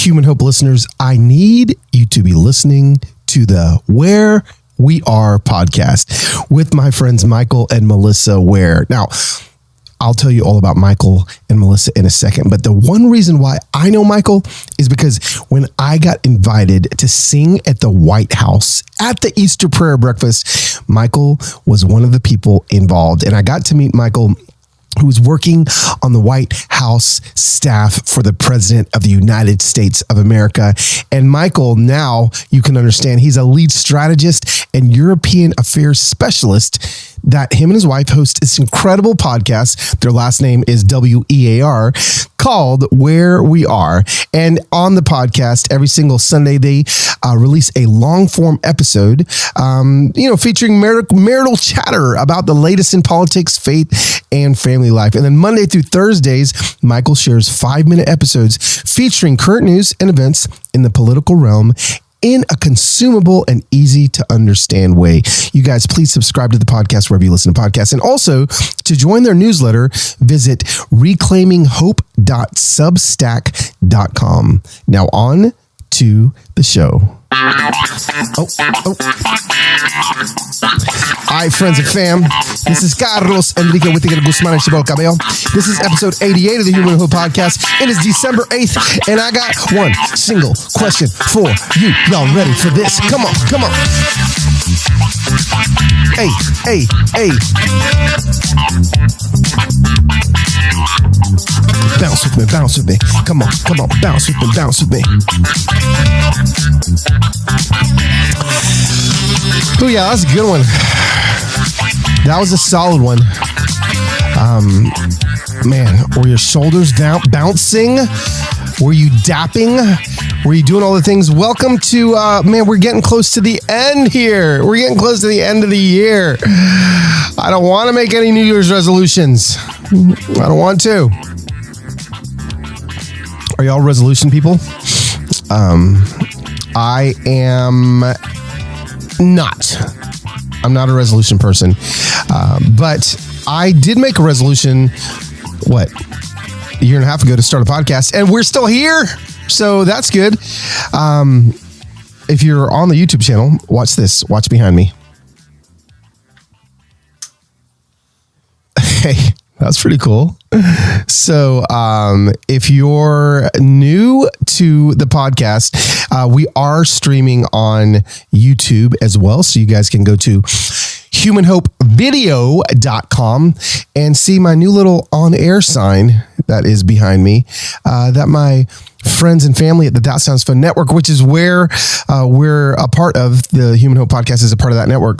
Human Hope listeners, I need you to be listening to the Where We Are podcast with my friends Michael and Melissa Ware. Now, I'll tell you all about Michael and Melissa in a second, but the one reason why I know Michael is because when I got invited to sing at the White House at the Easter prayer breakfast, Michael was one of the people involved, and I got to meet Michael, who was working on the White House staff for the President of the United States of America. And Michael, now you can understand, he's a lead strategist and European affairs specialist that him and his wife host this incredible podcast. Their last name is WEAR, called Where We Are. And on the podcast, every single Sunday, they release a long form episode, featuring marital chatter about the latest in politics, faith, and family life. And then Monday through Thursdays, Michael shares 5-minute episodes featuring current news and events in the political realm in a consumable and easy to understand way. You guys, please subscribe to the podcast wherever you listen to podcasts. And also, to join their newsletter, visit reclaiminghope.substack.com. Now on to the show. Oh. All right, friends and fam, this is Carlos Enrique Whittaker Guzman and Chabel Cabello. This is episode 88 of the Human Hope Podcast. It is December 8th, and I got one single question for you. Y'all ready for this? Come on. Hey. Bounce with me. Come on. Bounce with me. Oh yeah, that's a good one. That was a solid one. Man, were your shoulders bouncing? Were you dapping? Were you doing all the things? Welcome to, we're getting close to the end here. We're getting close to the end of the year. I don't want to make any New Year's resolutions. I don't want to. Are y'all resolution people? I am not. I'm not a resolution person. But I did make a resolution, a year and a half ago to start a podcast, and we're still here. So that's good. If you're on the YouTube channel, watch this. Watch behind me. Hey, that's pretty cool. So if you're new to the podcast, we are streaming on YouTube as well. So you guys can go to humanhopevideo.com and see my new little on-air sign that is behind me, that my friends and family at the That Sounds Fun Network, which is where we're a part of. The Human Hope Podcast is a part of that network.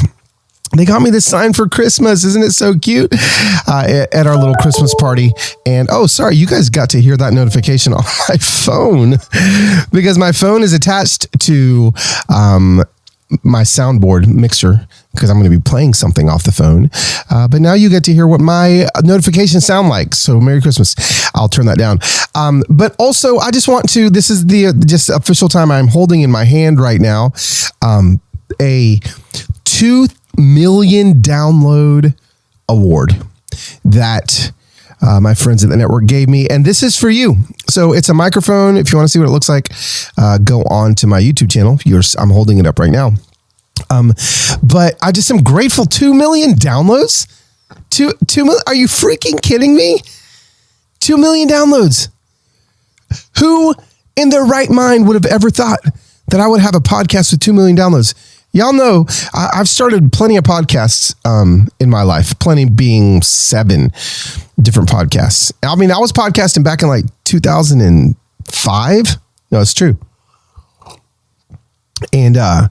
They got me this sign for Christmas. Isn't it so cute? At our little Christmas party. And sorry, you guys got to hear that notification on my phone because my phone is attached to my soundboard mixer because I'm going to be playing something off the phone. But now you get to hear what my notifications sound like. So Merry Christmas. I'll turn that down. But also, I just want to, this is the just official time I'm holding in my hand right now, a 2 million download award that my friends at the network gave me. And this is for you. So it's a microphone. If you want to see what it looks like, go on to my YouTube channel. I'm holding it up right now. But I just am grateful. 2 million downloads. 2 million. Are you freaking kidding me? 2 million downloads. Who in their right mind would have ever thought that I would have a podcast with 2 million downloads? Y'all know I've started plenty of podcasts in my life, plenty being 7 different podcasts. I mean, I was podcasting back in like 2005. No, it's true. And I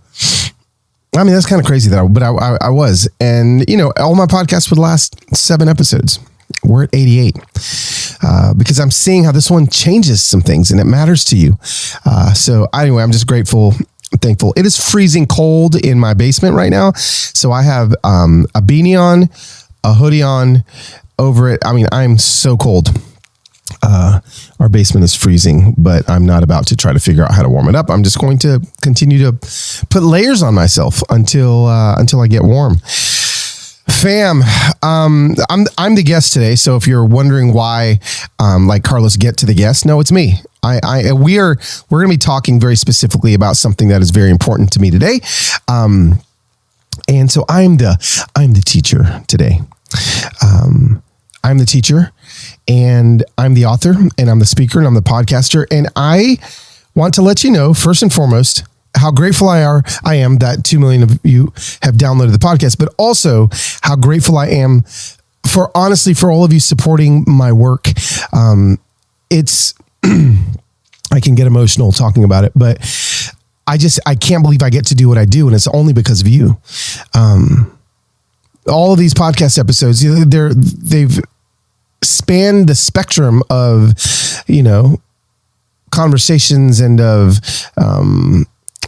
mean, that's kind of crazy but I was. And, all my podcasts would last 7 episodes. We're at 88 because I'm seeing how this one changes some things and it matters to you. So anyway, I'm just grateful. Thankful. It is freezing cold in my basement right now. So I have a beanie on, a hoodie on over it. I mean, I'm so cold. Our basement is freezing, but I'm not about to try to figure out how to warm it up. I'm just going to continue to put layers on myself until I get warm. Fam, I'm the guest today. So if you're wondering why, like Carlos, get to the guest, no, it's me. We're going to be talking very specifically about something that is very important to me today. And so I'm the teacher today. I'm the teacher, and I'm the author, and I'm the speaker, and I'm the podcaster. And I want to let you know, first and foremost, how grateful I am that 2 million of you have downloaded the podcast, but also how grateful I am for all of you supporting my work. It's, I can get emotional talking about it, but I can't believe I get to do what I do. And it's only because of you. All of these podcast episodes, they've spanned the spectrum of, conversations and of,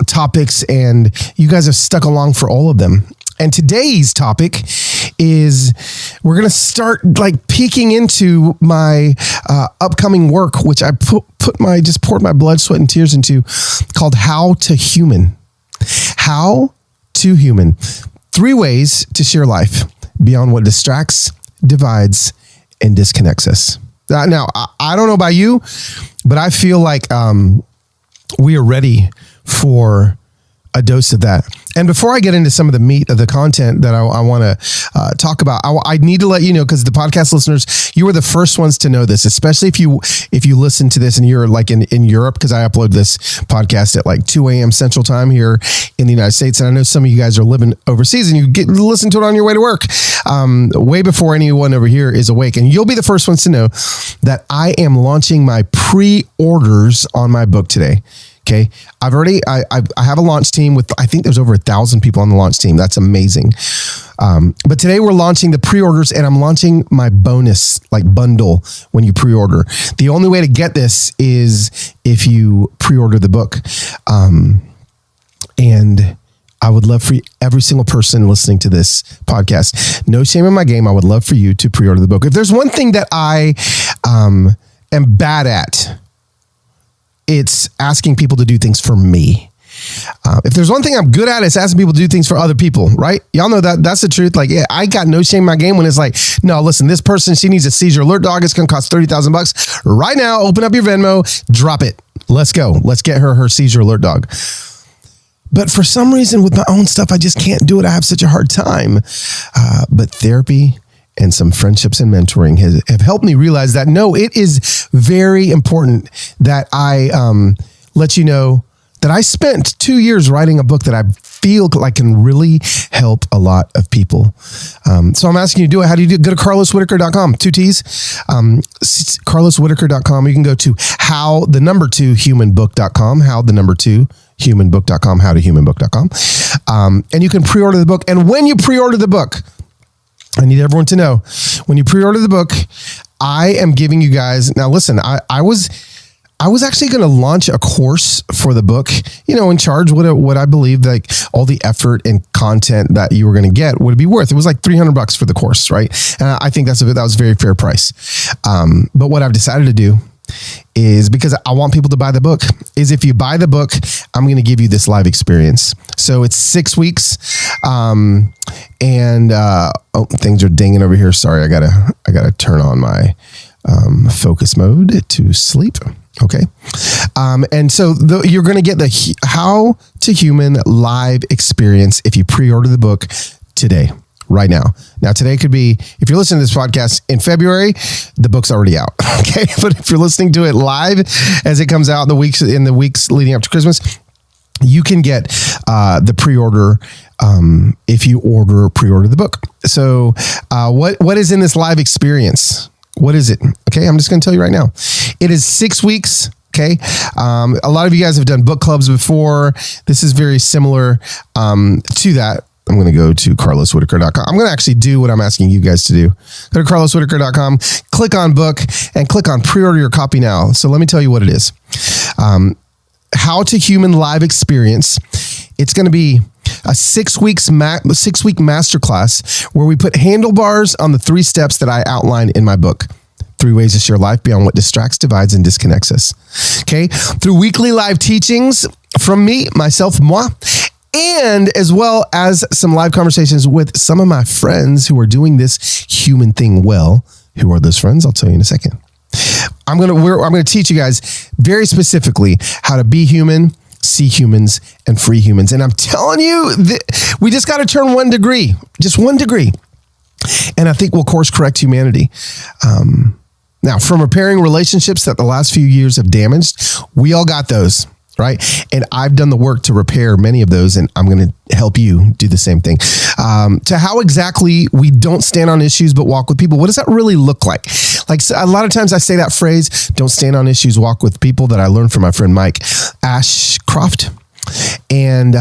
topics, and you guys have stuck along for all of them. And today's topic is we're going to start peeking into my upcoming work, which I just poured my blood, sweat, and tears into, called How to Human. How to Human. 3 ways to share life beyond what distracts, divides, and disconnects us. Now, I don't know about you, but I feel like we are ready for a dose of that. And before I get into some of the meat of the content that I want to talk about, I need to let you know, because the podcast listeners, you were the first ones to know this, especially if you listen to this and you're in Europe, because I upload this podcast at 2 a.m. Central Time here in the United States. And I know some of you guys are living overseas and you listen to it on your way to work way before anyone over here is awake. And you'll be the first ones to know that I am launching my pre-orders on my book today. Okay. I have a launch team with, I think there's over 1,000 people on the launch team. That's amazing. But today we're launching the pre-orders, and I'm launching my bonus bundle when you pre-order. The only way to get this is if you pre-order the book. And I would love for every single person listening to this podcast, no shame in my game, I would love for you to pre-order the book. If there's one thing that I am bad at, it's asking people to do things for me. If there's one thing I'm good at, it's asking people to do things for other people, right? Y'all know that's the truth. I got no shame in my game when it's no, listen, this person, she needs a seizure alert dog. It's going to cost $30,000 right now. Open up your Venmo, drop it. Let's go. Let's get her seizure alert dog. But for some reason with my own stuff, I just can't do it. I have such a hard time. But therapy and some friendships and mentoring have helped me realize that, no, it is very important that I let you know that I spent 2 years writing a book that I feel like can really help a lot of people. So I'm asking you to do it. How do you do it? Go to carloswhitaker.com, 2 T's, carloswhitaker.com. You can go to howthe2humanbook.com, howthe2humanbook.com, howtohumanbook.com. And you can pre-order the book. And when you pre-order the book, I need everyone to know, when you pre-order the book, I am giving you guys, now listen, I was actually going to launch a course for the book, and charge what I believed all the effort and content that you were going to get would be worth. It was $300 for the course, right? And I think that was a very fair price. But what I've decided to do is, because I want people to buy the book, is if you buy the book, I'm going to give you this live experience. So it's 6 weeks. Things are dinging over here. Sorry. I gotta turn on my, focus mode to sleep. Okay. And so you're going to get the How to Human live experience if you pre-order the book today. Right now. Now, today could be, if you're listening to this podcast in February, the book's already out. Okay. But if you're listening to it live as it comes out in the weeks leading up to Christmas, you can get the pre-order if you pre-order the book. So what is in this live experience? What is it? Okay. I'm just going to tell you right now. It is 6 weeks. Okay. A lot of you guys have done book clubs before. This is very similar to that. I'm going to go to carloswhitaker.com. I'm going to actually do what I'm asking you guys to do. Go to carloswhitaker.com, click on book, and click on pre-order your copy now. So let me tell you what it is. How to Human live experience. It's going to be a 6-week masterclass where we put handlebars on the 3 steps that I outline in my book. 3 ways to share life beyond what distracts, divides, and disconnects us. Okay. Through weekly live teachings from me, myself, moi, and as well as some live conversations with some of my friends who are doing this human thing well. Who are those friends? I'll tell you in a second. I'm gonna teach you guys very specifically how to be human, see humans, and free humans. And I'm telling you, we just got to turn 1 degree, just 1 degree. And I think we'll course correct humanity. Now, from repairing relationships that the last few years have damaged, we all got those, right? And I've done the work to repair many of those, and I'm going to help you do the same thing. To how exactly we don't stand on issues but walk with people. What does that really look like? Like a lot of times I say that phrase, don't stand on issues, walk with people, that I learned from my friend Mike Ashcroft. And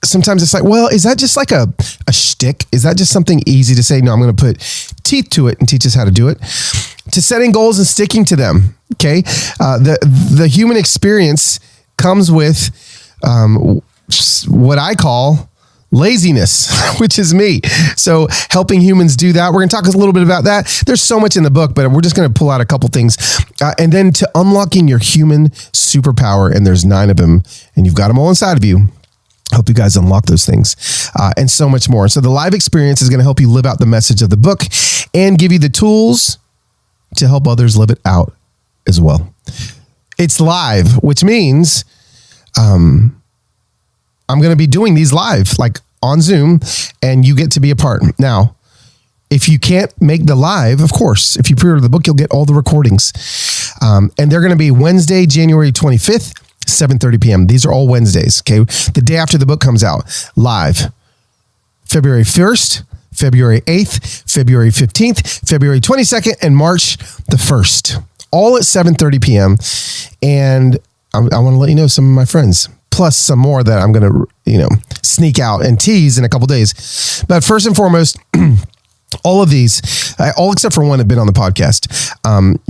sometimes it's like, well, is that just like a shtick? Is that just something easy to say? No, I'm going to put teeth to it and teach us how to do it. To setting goals and sticking to them. Okay. The human experience comes with what I call laziness, which is me. So helping humans do that. We're going to talk a little bit about that. There's so much in the book, but we're just going to pull out a couple things. And then to unlocking your human superpower. And there's 9 of them and you've got them all inside of you. Hope you guys unlock those things and so much more. So the live experience is going to help you live out the message of the book and give you the tools to help others live it out as well. It's live, which means I'm going to be doing these live, like on Zoom, and you get to be a part. Now, if you can't make the live, of course, if you pre-order the book, you'll get all the recordings. And they're going to be Wednesday, January 25th, 7:30 p.m. These are all Wednesdays, okay? The day after the book comes out, live. February 1st, February 8th, February 15th, February 22nd, and March the 1st. All at 7:30 p.m. And I want to let you know some of my friends, plus some more that I'm going to, sneak out and tease in a couple days. But first and foremost, all of these, all except for one, have been on the podcast.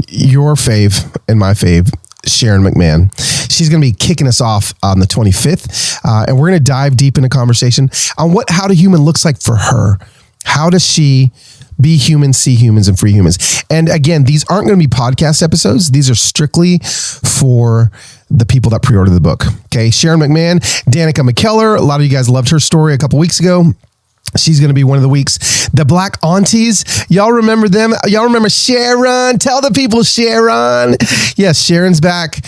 Your fave and my fave, Sharon McMahon. She's going to be kicking us off on the 25th. And we're going to dive deep into conversation on how the human looks like for her. How does she be human, see humans, and free humans? And again, these aren't going to be podcast episodes. These are strictly for the people that pre-order the book. Okay. Sharon McMahon, Danica McKellar. A lot of you guys loved her story a couple weeks ago. She's going to be one of the weeks. The Black Aunties. Y'all remember them? Y'all remember Sharon? Tell the people, Sharon. Yes, Sharon's back.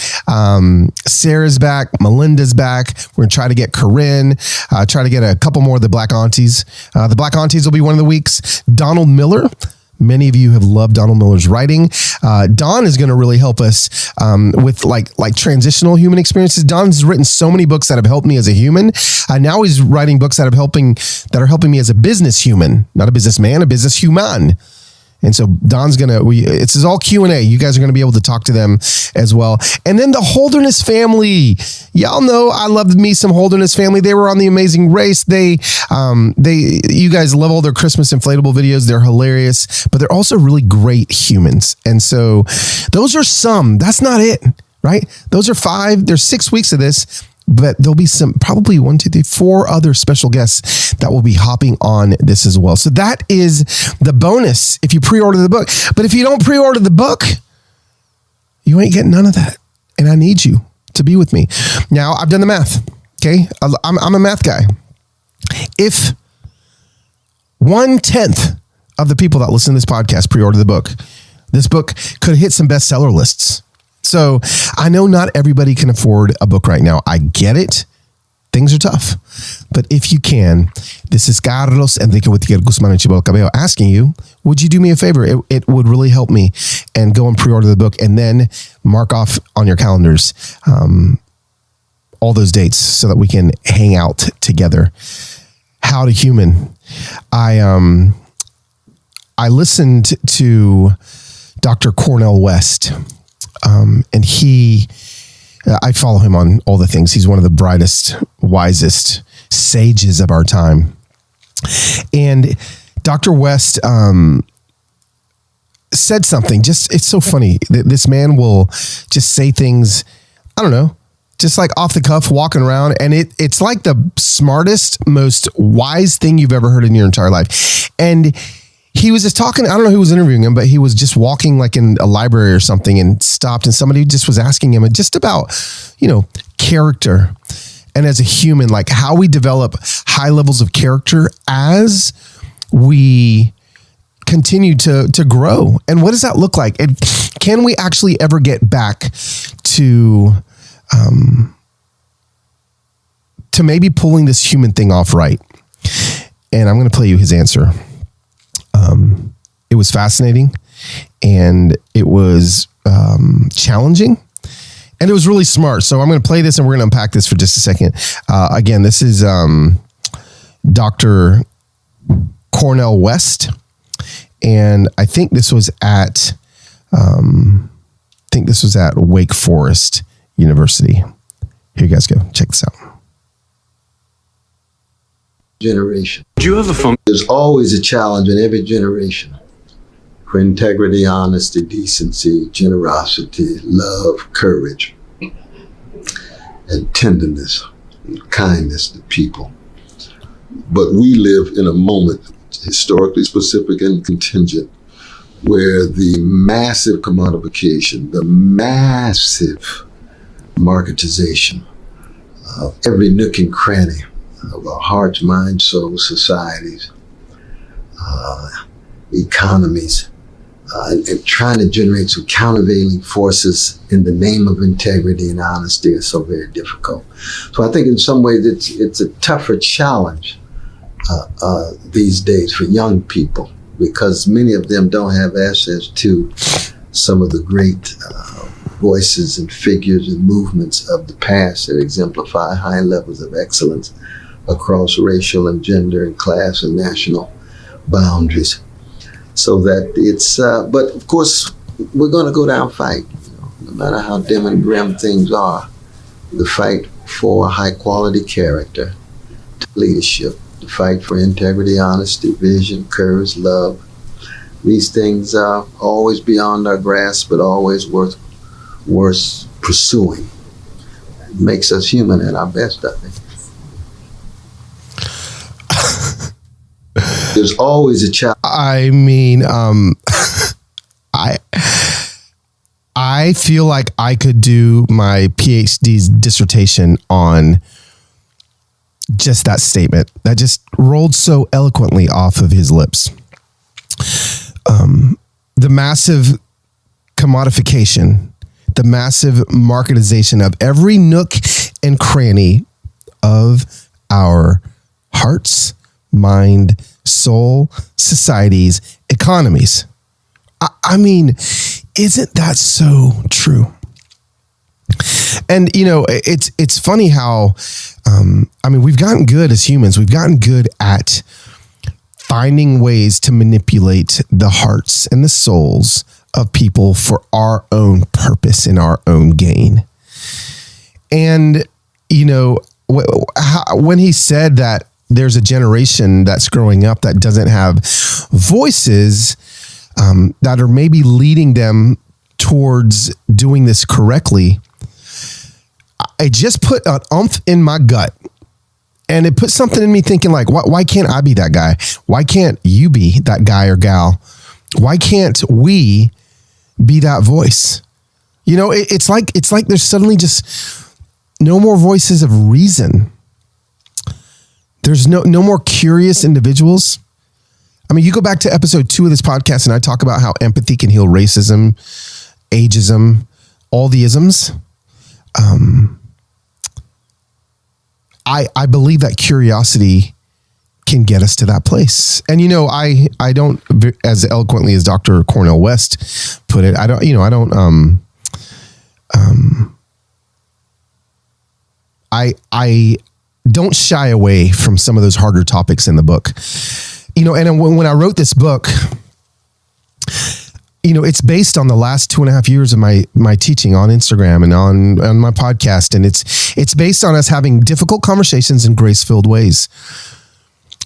Sarah's back. Melinda's back. We're going to try to get Corinne. Try to get a couple more of the Black Aunties. The Black Aunties will be one of the weeks. Donald Miller. Many of you have loved Donald Miller's writing. Don is going to really help us with like transitional human experiences. Don's written so many books that have helped me as a human. Now he's writing books that are helping me as a business human, not a businessman, a business human. And so Don's it's all Q&A. You guys are going to be able to talk to them as well. And then the Holderness family. Y'all know I love me some Holderness family. They were on The Amazing Race. You guys love all their Christmas inflatable videos. They're hilarious, but they're also really great humans. And so those are some. That's not it, right? Those are 5. There's 6 weeks of this. But there'll be probably 1, 2, 3, 4 other special guests that will be hopping on this as well. So that is the bonus if you pre-order the book. But if you don't pre-order the book, you ain't getting none of that. And I need you to be with me. Now, I've done the math, okay? I'm a math guy. If 1/10 of the people that listen to this podcast pre-order the book, this book could hit some bestseller lists. So I know not everybody can afford a book right now. I get it. Things are tough. But if you can, this is Carlos Enrique Guzman and Chibolo Cabello asking you, would you do me a favor? It would really help me, and go and pre-order the book and then mark off on your calendars all those dates so that we can hang out together. How to Human. I listened to Dr. Cornel West. And I follow him on all the things. He's one of the brightest, wisest sages of our time. And Dr. West said something, it's so funny. This man will just say things, I don't know, just like off the cuff, walking around. And it's like the smartest, most wise thing you've ever heard in your entire life. And he was just talking, I don't know who was interviewing him, but he was just walking like in a library or something and stopped, and somebody just was asking him just about, character. and as a human, like how we develop high levels of character as we continue to grow. And what does that look like? And can we actually ever get back to maybe pulling this human thing off right? And I'm going to play you his answer. It was fascinating, and it was challenging, and it was really smart. So I'm going to play this, and we're going to unpack this for just a second. Again, this is Dr. Cornel West, and I think this was at Wake Forest University. Here you guys go. Check this out. Generation. Do you have a phone? There's always a challenge in every generation for integrity, honesty, decency, generosity, love, courage, and tenderness, and kindness to people. But we live in a moment, historically specific and contingent, where the massive commodification, the massive marketization of every nook and cranny of our hearts, minds, souls, societies, economies, and trying to generate some countervailing forces in the name of integrity and honesty is so very difficult. So I think in some ways it's a tougher challenge these days for young people, because many of them don't have access to some of the great voices and figures and movements of the past that exemplify high levels of excellence across racial and gender and class and national boundaries. So that it's, but of course, we're going to go down fight, no matter how dim and grim things are. The fight for high quality character, leadership, the fight for integrity, honesty, vision, courage, love. These things are always beyond our grasp, but always worth pursuing. It makes us human at our best, I think. There's always a challenge. I mean, I feel like I could do my PhD's dissertation on just that statement that just rolled so eloquently off of his lips. The massive commodification, the massive marketization of every nook and cranny of our hearts, mind, soul, societies, economies. I mean, isn't that so true? And, it's funny how, we've gotten good as humans. We've gotten good at finding ways to manipulate the hearts and the souls of people for our own purpose and our own gain. And, when he said that there's a generation that's growing up that doesn't have voices that are maybe leading them towards doing this correctly, I just put an oomph in my gut, and it put something in me thinking like, why can't I be that guy? Why can't you be that guy or gal? Why can't we be that voice? It's like there's suddenly just no more voices of reason. There's no more curious individuals. You go back to episode 2 of this podcast, and I talk about how empathy can heal racism, ageism, all the isms. I believe that curiosity can get us to that place. And, I don't, as eloquently as Dr. Cornel West put it, I don't shy away from some of those harder topics in the book. And when I wrote this book, it's based on the last 2.5 years of my teaching on Instagram and on my podcast. And it's based on us having difficult conversations in grace-filled ways.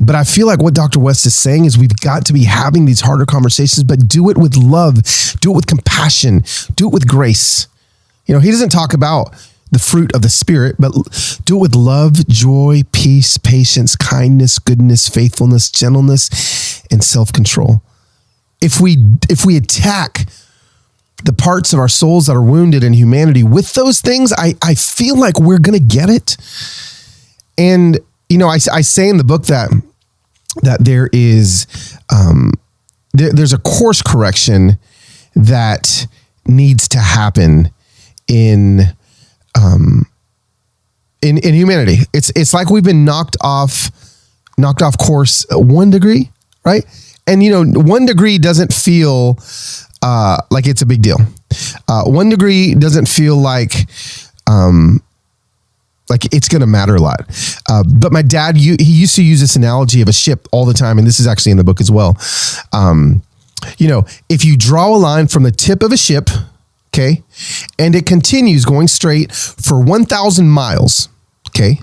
But I feel like what Dr. West is saying is we've got to be having these harder conversations, but do it with love, do it with compassion, do it with grace. He doesn't talk about the fruit of the Spirit, but do it with love, joy, peace, patience, kindness, goodness, faithfulness, gentleness, and self-control. If we attack the parts of our souls that are wounded in humanity with those things, I feel like we're going to get it. And, I say in the book that there is, there's a course correction that needs to happen in humanity. It's like we've been knocked off course 1 degree, right? And 1 degree doesn't feel like it's a big deal. 1 degree doesn't feel like it's going to matter a lot. But my dad, he used to use this analogy of a ship all the time, and this is actually in the book as well. If you draw a line from the tip of a ship, okay, and it continues going straight for 1,000 miles, okay,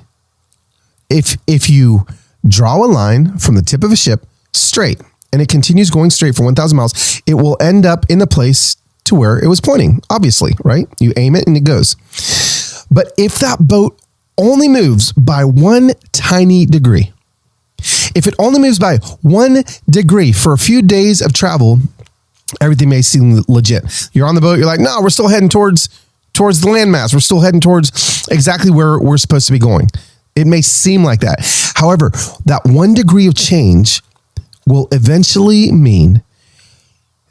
if you draw a line from the tip of a ship straight, and it continues going straight for 1,000 miles, it will end up in the place to where it was pointing, obviously, right? You aim it and it goes. But if that boat only moves by 1 tiny degree, if it only moves by 1 degree for a few days of travel, everything may seem legit. You're on the boat, you're like, no, we're still heading towards the landmass. We're still heading towards exactly where we're supposed to be going. It may seem like that. However, that 1 degree of change will eventually mean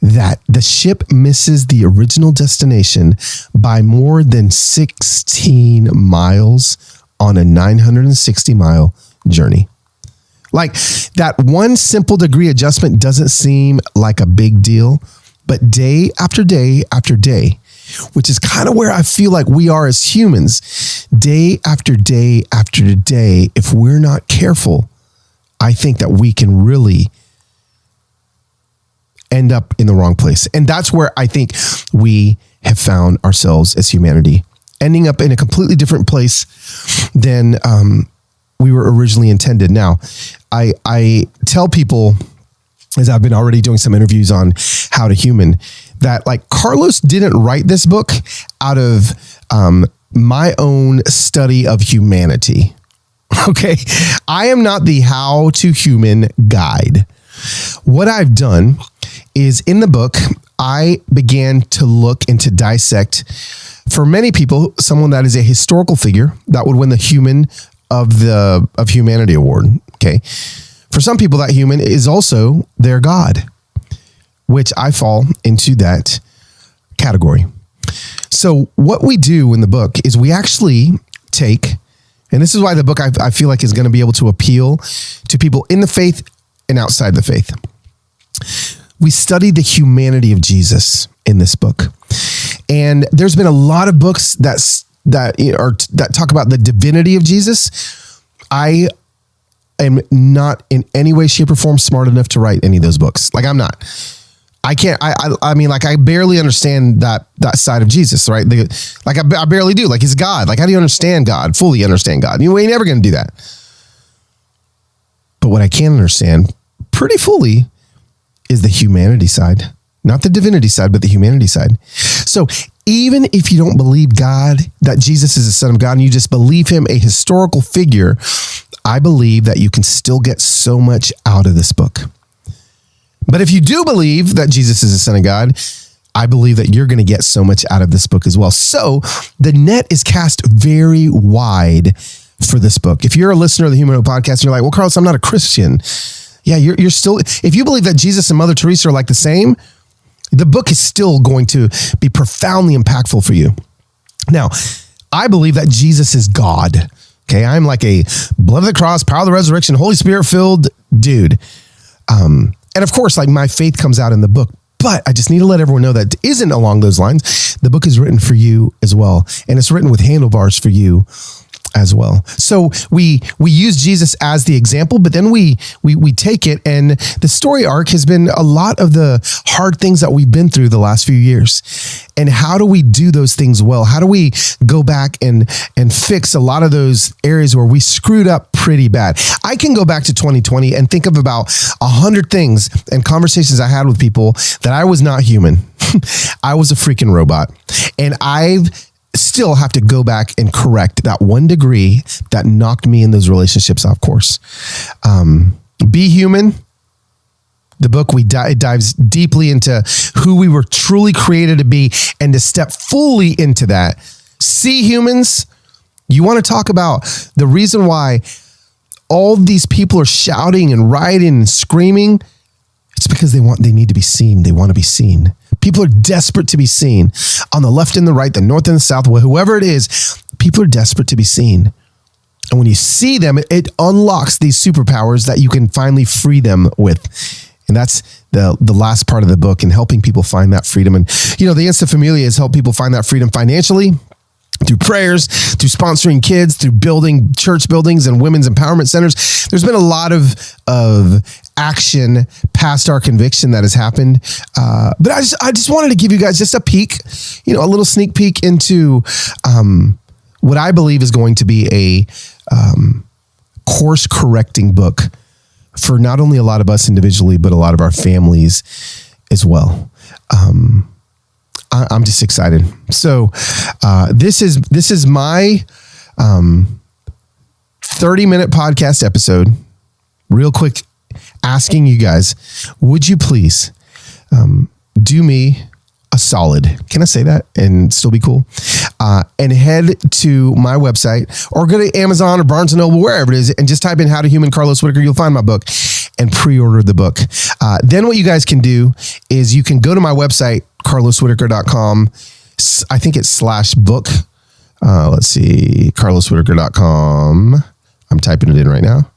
that the ship misses the original destination by more than 16 miles on a 960-mile journey. Like, that 1 simple degree adjustment doesn't seem like a big deal, but day after day after day, which is kind of where I feel like we are as humans, day after day after day, if we're not careful, I think that we can really end up in the wrong place. And that's where I think we have found ourselves as humanity, ending up in a completely different place than we were originally intended. Now, I tell people, as I've been already doing some interviews on How to Human, that like Carlos didn't write this book out of my own study of humanity. Okay. I am not the How to Human guide. What I've done is in the book, I began to look and to dissect, for many people, someone that is a historical figure that would win the Human of Humanity Award. Okay. For some people, that human is also their God, which I fall into that category. So what we do in the book is we actually take, and this is why the book I feel like is going to be able to appeal to people in the faith and outside the faith. We study the humanity of Jesus in this book. And there's been a lot of books that talk about the divinity of Jesus. I am not in any way, shape, or form smart enough to write any of those books. Like, I'm not. I can't. I mean, like, I barely understand that side of Jesus, right? I barely do. Like, he's God. Like, how do you understand God? Fully understand God? You ain't never going to do that. But what I can understand pretty fully is the humanity side, not the divinity side, but the humanity side. So even if you don't believe God, that Jesus is the Son of God, and you just believe him a historical figure, I believe that you can still get so much out of this book. But if you do believe that Jesus is the Son of God, I believe that you're going to get so much out of this book as well. So the net is cast very wide for this book. If you're a listener of the Human Hope Podcast and you're like, well, Carlos, I'm not a Christian. Yeah, you're still, if you believe that Jesus and Mother Teresa are like the same, the book is still going to be profoundly impactful for you. Now, I believe that Jesus is God. Okay, I'm like a blood of the cross, power of the resurrection, Holy Spirit filled dude. And of course, like, my faith comes out in the book, but I just need to let everyone know that it isn't along those lines. The book is written for you as well. And it's written with handlebars for you as well. So we use Jesus as the example, but then we take it, and the story arc has been a lot of the hard things that we've been through the last few years. And how do we do those things well? How do we go back and fix a lot of those areas where we screwed up pretty bad? I can go back to 2020 and think of about 100 things and conversations I had with people that I was not human. I was a freaking robot. And I've still have to go back and correct that 1 degree that knocked me in those relationships off course. Be Human. The book, it dives deeply into who we were truly created to be, and to step fully into that. See Humans. You want to talk about the reason why all these people are shouting and rioting and screaming? It's because they need to be seen. They want to be seen. People are desperate to be seen on the left and the right, the north and the south, whoever it is. People are desperate to be seen. And when you see them, it unlocks these superpowers that you can finally free them with. And that's the last part of the book, and helping people find that freedom. And, the Insta Familia has helped people find that freedom financially, through prayers, through sponsoring kids, through building church buildings and women's empowerment centers. There's been a lot of action past our conviction that has happened. But I just wanted to give you guys just a peek, a little sneak peek into what I believe is going to be a course correcting book for not only a lot of us individually, but a lot of our families as well. I'm just excited. So this is my 30-minute podcast episode. Real quick, asking you guys, would you please do me a solid? Can I say that and still be cool? And head to my website, or go to Amazon or Barnes & Noble, wherever it is, and just type in How to Human Carlos Whitaker. You'll find my book, and pre-order the book. Then what you guys can do is you can go to my website, carloswhitaker.com. I think it's /book. Let's see, carloswhitaker.com. I'm typing it in right now.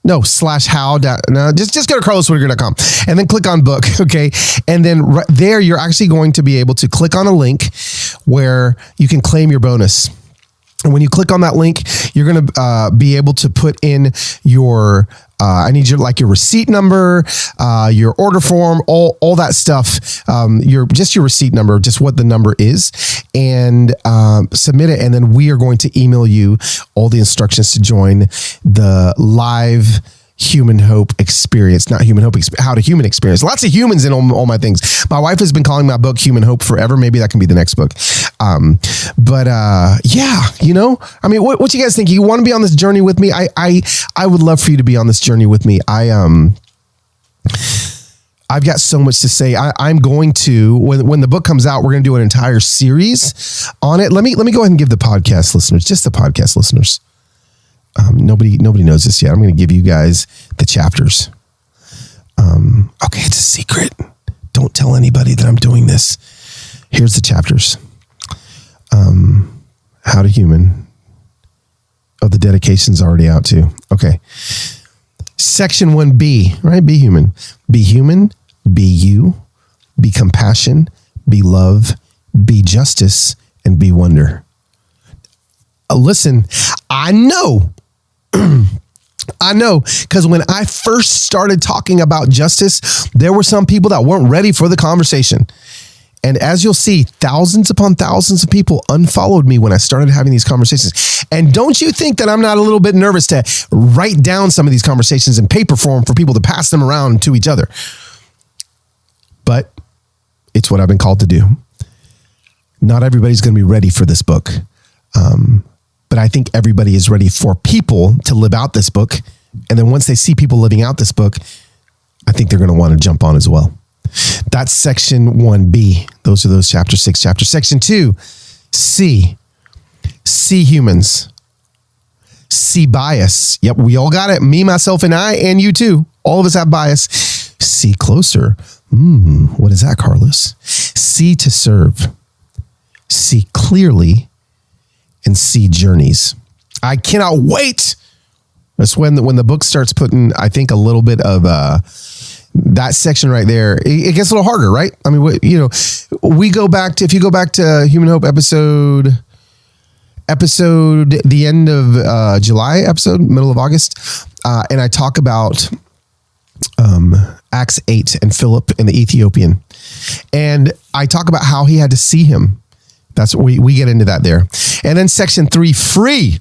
No, /how. No, just go to carloswhitaker.com and then click on book. Okay. And then right there, you're actually going to be able to click on a link where you can claim your bonus. And when you click on that link, you're going to be able to put in your, I need your receipt number, your order form, all that stuff. Your receipt number, just what the number is, and submit it. And then we are going to email you all the instructions to join the live Human Hope Experience, not Human Hope, How to Human Experience. Lots of humans in all my things. My wife has been calling my book Human Hope forever. Maybe that can be the next book. Yeah, I mean, what you guys think? You want to be on this journey with me? I would love for you to be on this journey with me. I've got so much to say. I'm going to, when the book comes out, we're going to do an entire series on it. Let me go ahead and give the podcast listeners, just the podcast listeners. Nobody knows this yet. I'm going to give you guys the chapters. Okay, it's a secret. Don't tell anybody that I'm doing this. Here's the chapters. How to Human. Oh, the dedication's already out too. Okay. Section 1B, right? Be human. Be human. Be you. Be compassion. Be love. Be justice. And be wonder. Listen, I know, because when I first started talking about justice, there were some people that weren't ready for the conversation. And as you'll see, thousands upon thousands of people unfollowed me when I started having these conversations. And don't you think that I'm not a little bit nervous to write down some of these conversations in paper form for people to pass them around to each other? But it's what I've been called to do. Not everybody's going to be ready for this book. But I think everybody is ready for people to live out this book. And then once they see people living out this book, I think they're going to want to jump on as well. That's section 1B. Those are those chapter 6 chapters. Section 2, C. See humans. See bias. Yep, we all got it. Me, myself, and I, and you too. All of us have bias. See closer. What is that, Carlos? See to serve. See clearly. And see journeys. I cannot wait. That's when the book starts putting, I think, a little bit of that section right there. It gets a little harder, right? I mean, we go back to, if you go back to Human Hope episode, the end of July episode, middle of August, and I talk about Acts 8 and Philip and the Ethiopian, and I talk about how he had to see him. That's what we get into that there. And then section 3, free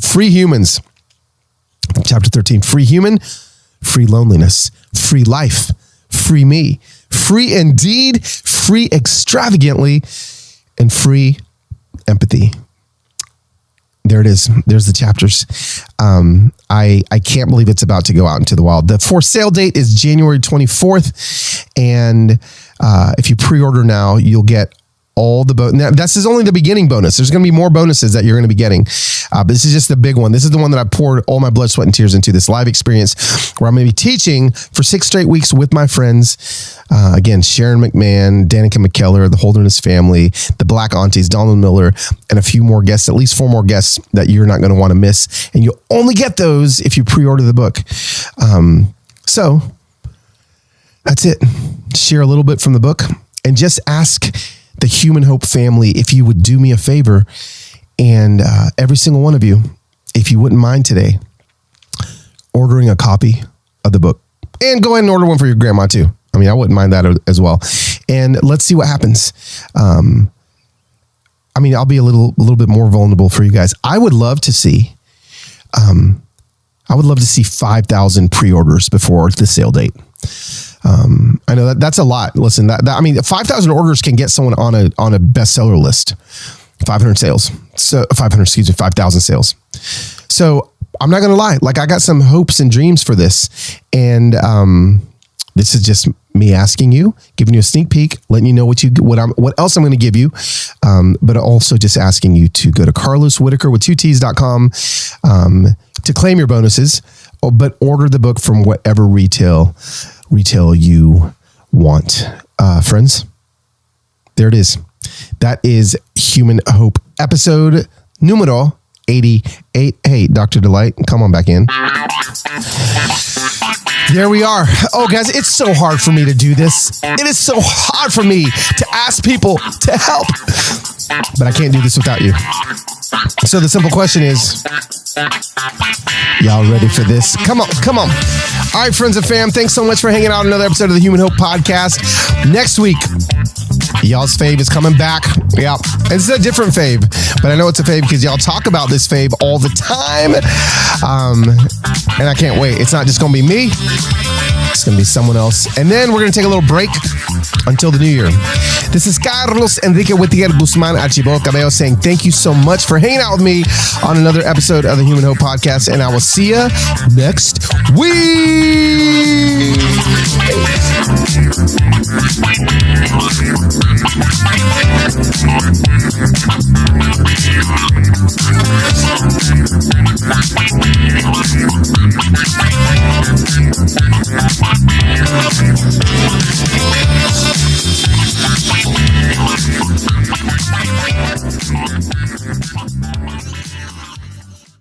humans. Chapter 13, free human, free loneliness, free life, free me, free indeed, free extravagantly, and free empathy. There it is. There's the chapters. I can't believe it's about to go out into the wild. The for sale date is January 24th. And if you pre-order now, you'll get all the bonus. This is only the beginning bonus. There's going to be more bonuses that you're going to be getting. But this is just the big one. This is the one that I poured all my blood, sweat, and tears into, this live experience where I'm going to be teaching for 6 straight weeks with my friends. Again, Sharon McMahon, Danica McKellar, the Holderness family, the Black Aunties, Donald Miller, and a few more guests, at least 4 more guests that you're not going to want to miss. And you'll only get those if you pre-order the book. So that's it. Share a little bit from the book and just ask the Human Hope family if you would do me a favor, and every single one of you, if you wouldn't mind today, ordering a copy of the book, and go ahead and order one for your grandma too. I mean, I wouldn't mind that as well. And let's see what happens. I mean, I'll be a little bit more vulnerable for you guys. I would love to see 5,000 pre-orders before the sale date. I know that's a lot. Listen, I mean, 5,000 orders can get someone on a bestseller list. 500 sales. So 5,000 sales. So I'm not going to lie. Like, I got some hopes and dreams for this. And, this is just me asking you, giving you a sneak peek, letting you know what else I'm going to give you. But also just asking you to go to carloswhitaker.com to claim your bonuses, but order the book from whatever retail you want. Friends, there it is. That is Human Hope episode numero 88. Hey, Dr. Delight, come on back in. There we are. Oh, guys, it's so hard for me to do this. It is so hard for me to ask people to help. But I can't do this without you. So the simple question is, y'all ready for this? Come on. All right, friends and fam, thanks so much for hanging out on another episode of the Human Hope Podcast. Next week, y'all's fave is coming back. Yeah, it's a different fave, but I know it's a fave because y'all talk about this fave all the time. And I can't wait. It's not just going to be me. It's going to be someone else. And then we're going to take a little break until the new year. This is Carlos Enrique Whittier Guzman Archibald Cabello saying thank you so much for hanging out with me on another episode of the Human Hope Podcast. And I will see you next week.